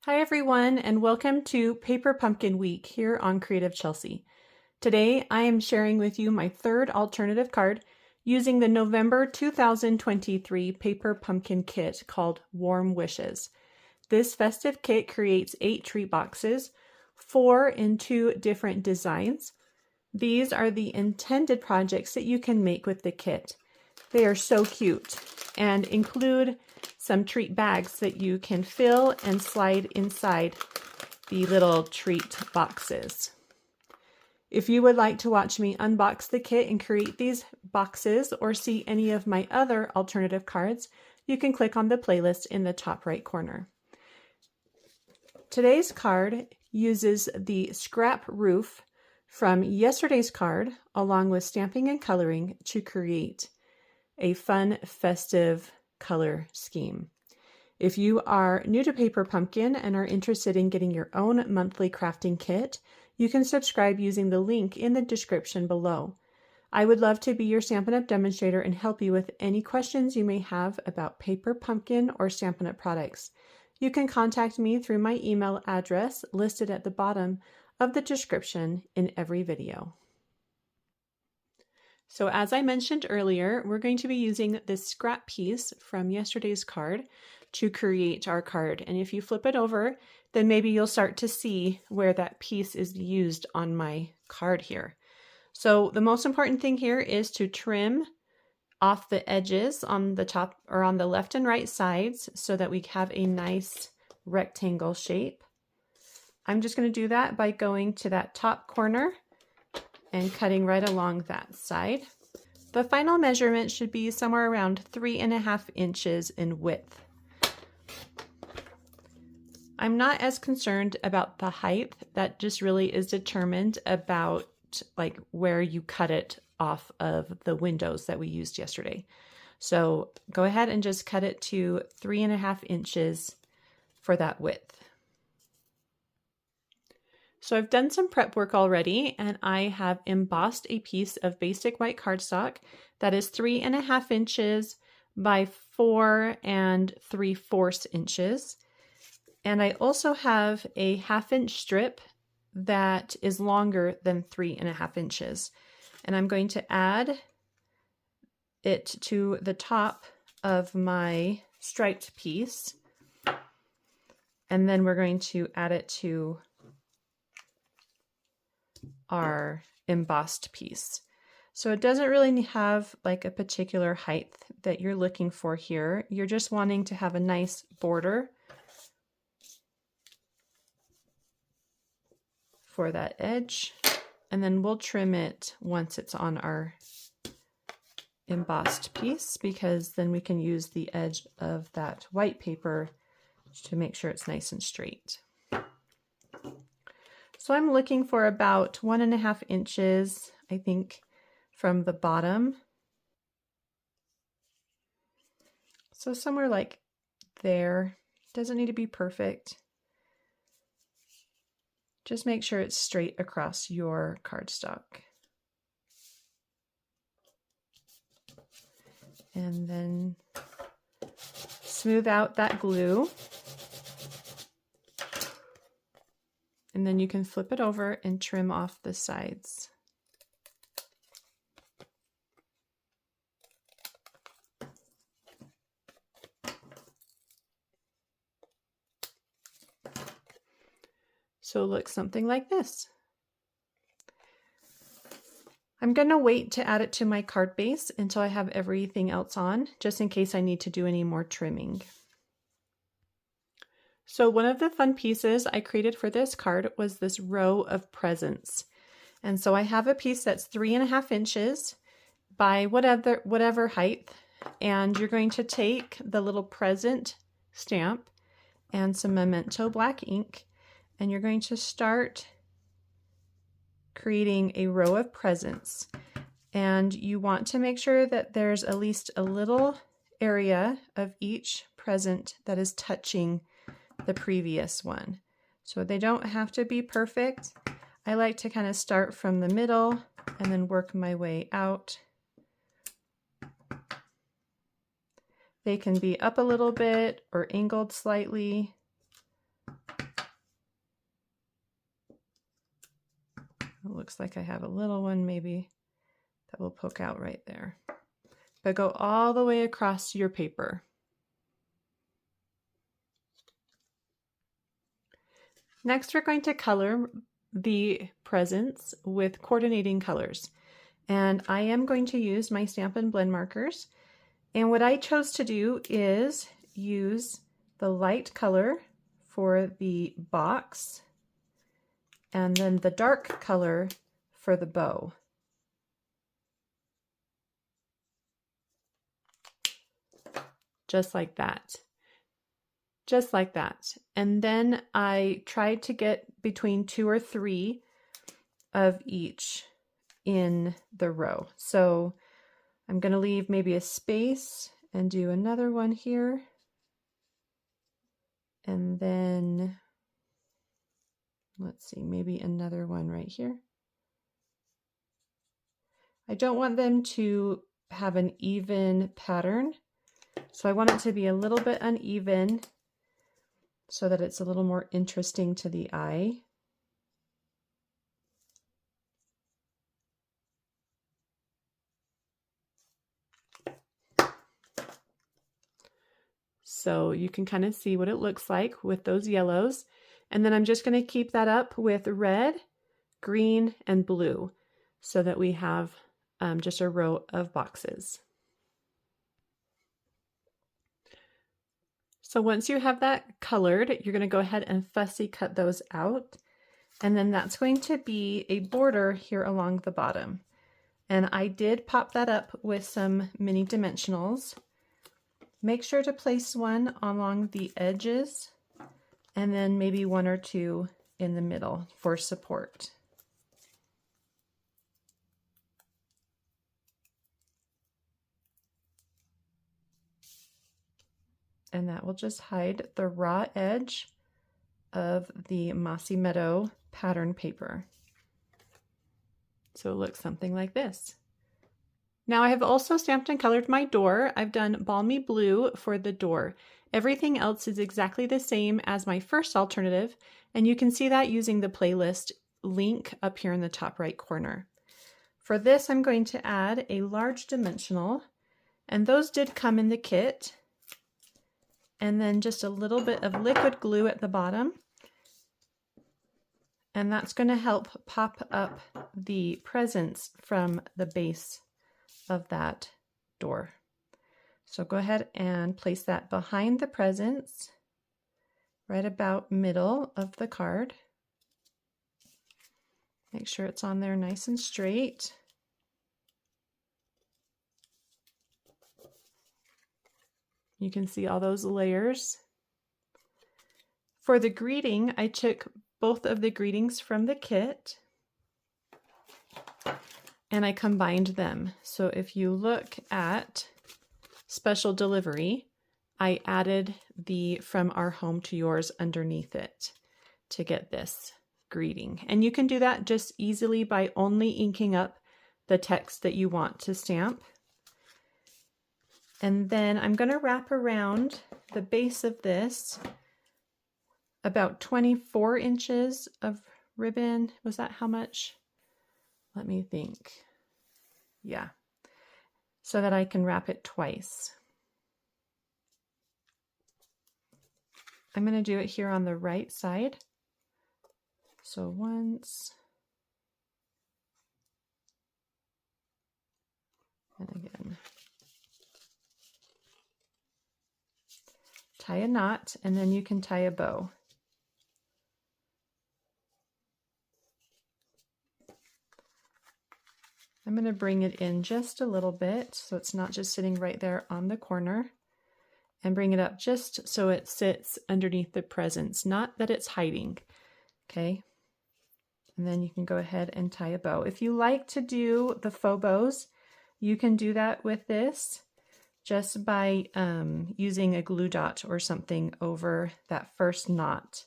Hi everyone, and welcome to Paper Pumpkin Week here on Creative Chelsey. Today I am sharing with you my third alternative card using the November 2023 Paper Pumpkin Kit called Warm Wishes. This festive kit creates 8 treat boxes, 4 in 2 different designs. These are the intended projects that you can make with the kit. They are so cute and include some treat bags that you can fill and slide inside the little treat boxes. If you would like to watch me unbox the kit and create these boxes or see any of my other alternative cards, you can click on the playlist in the top right corner. Today's card uses the scrap roof from yesterday's card along with stamping and coloring to create a fun, festive color scheme. If you are new to Paper Pumpkin and are interested in getting your own monthly crafting kit, you can subscribe using the link in the description below. I would love to be your Stampin' Up! Demonstrator and help you with any questions you may have about Paper Pumpkin or Stampin' Up! Products. You can contact me through my email address listed at the bottom of the description in every video. So as I mentioned earlier, we're going to be using this scrap piece from yesterday's card to create our card. And if you flip it over, then maybe you'll start to see where that piece is used on my card here. So the most important thing here is to trim off the edges on the top or on the left and right sides so that we have a nice rectangle shape. I'm just going to do that by going to that top corner and cutting right along that side. The final measurement should be somewhere around 3.5 inches in width. I'm not as concerned about the height. That just really is determined about like where you cut it off of the windows that we used yesterday. So go ahead and just cut it to 3.5 inches for that width. So I've done some prep work already, and I have embossed a piece of basic white cardstock that is 3.5 inches by 4 3/4 inches. And I also have a 1/2 inch strip that is longer than 3.5 inches. And I'm going to add it to the top of my striped piece. And then we're going to add it to our embossed piece. So it doesn't really have like a particular height that you're looking for here. You're just wanting to have a nice border for that edge, and then we'll trim it once it's on our embossed piece, because then we can use the edge of that white paper to make sure it's nice and straight. So I'm looking for about 1.5 inches, I think, from the bottom. So somewhere like there. Doesn't need to be perfect. Just make sure it's straight across your cardstock. And then smooth out that glue. And then you can flip it over and trim off the sides. So it looks something like this. I'm going to wait to add it to my card base until I have everything else on, just in case I need to do any more trimming. So one of the fun pieces I created for this card was this row of presents. And so I have a piece that's 3.5 inches by whatever height, and you're going to take the little present stamp and some Memento black ink, and you're going to start creating a row of presents. And you want to make sure that there's at least a little area of each present that is touching the previous one. So they don't have to be perfect. I like to kind of start from the middle and then work my way out. They can be up a little bit or angled slightly. It looks like I have a little one maybe that will poke out right there. But go all the way across your paper. Next, we're going to color the presents with coordinating colors. And I am going to use my Stampin' Blend markers. And what I chose to do is use the light color for the box and then the dark color for the bow. Just like that. Just like that. And then I tried to get between 2 or 3 of each in the row. So I'm going to leave maybe a space and do another one here. And then, let's see, maybe another one right here. I don't want them to have an even pattern, so I want it to be a little bit uneven so that it's a little more interesting to the eye. So you can kind of see what it looks like with those yellows. And then I'm just going to keep that up with red, green, and blue so that we have just a row of boxes. So once you have that colored, you're going to go ahead and fussy cut those out. And then that's going to be a border here along the bottom. And I did pop that up with some mini dimensionals. Make sure to place one along the edges and then maybe 1 or 2 in the middle for support. And that will just hide the raw edge of the Mossy Meadow pattern paper. So it looks something like this. Now I have also stamped and colored my door. I've done balmy blue for the door. Everything else is exactly the same as my first alternative, and you can see that using the playlist link up here in the top right corner. For this, I'm going to add a large dimensional, and those did come in the kit, and then just a little bit of liquid glue at the bottom, and that's going to help pop up the presents from the base of that door. So go ahead and place that behind the presents, right about middle of the card. Make sure it's on there nice and straight. You can see all those layers. For the greeting, I took both of the greetings from the kit and I combined them. So if you look at special delivery, I added the from our home to yours underneath it to get this greeting. And you can do that just easily by only inking up the text that you want to stamp. And then I'm going to wrap around the base of this about 24 inches of ribbon. Was that how much? Let me think. Yeah. So that I can wrap it twice. I'm going to do it here on the right side. So once and again. Tie a knot and then you can tie a bow. I'm going to bring it in just a little bit so it's not just sitting right there on the corner, and bring it up just so it sits underneath the presents, not that it's hiding. Okay. And then you can go ahead and tie a bow. If you like to do the faux bows, you can do that with this just by using a glue dot or something over that first knot.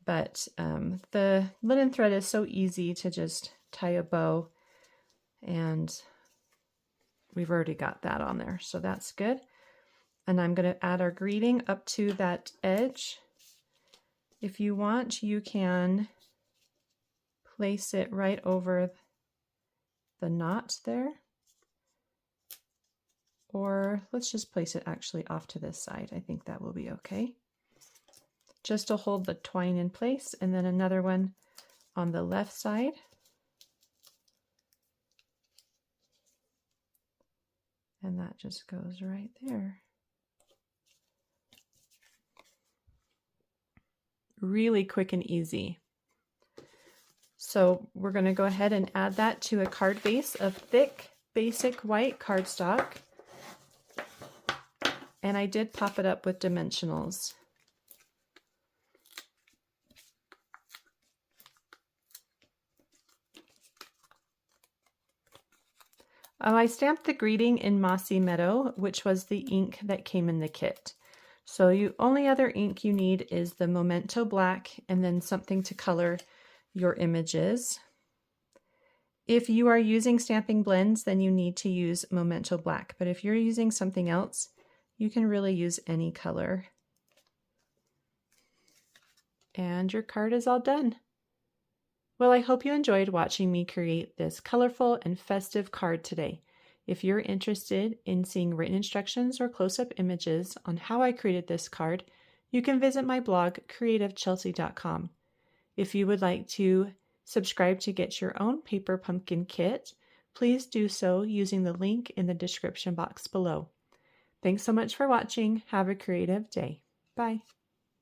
But the linen thread is so easy to just tie a bow, and we've already got that on there, so that's good. And I'm going to add our greeting up to that edge. If you want, you can place it right over the knot there. Or let's just place it actually off to this side. I think that will be okay. Just to hold the twine in place, and then another one on the left side. And that just goes right there. Really quick and easy. So we're going to go ahead and add that to a card base of thick, basic white cardstock. And I did pop it up with dimensionals. I stamped the greeting in Mossy Meadow, which was the ink that came in the kit. So only other ink you need is the Memento Black and then something to color your images. If you are using stamping blends, then you need to use Memento Black. But if you're using something else, you can really use any color. And your card is all done. Well, I hope you enjoyed watching me create this colorful and festive card today. If you're interested in seeing written instructions or close-up images on how I created this card, you can visit my blog, creativechelsey.com. If you would like to subscribe to get your own paper pumpkin kit, please do so using the link in the description box below. Thanks so much for watching. Have a creative day. Bye.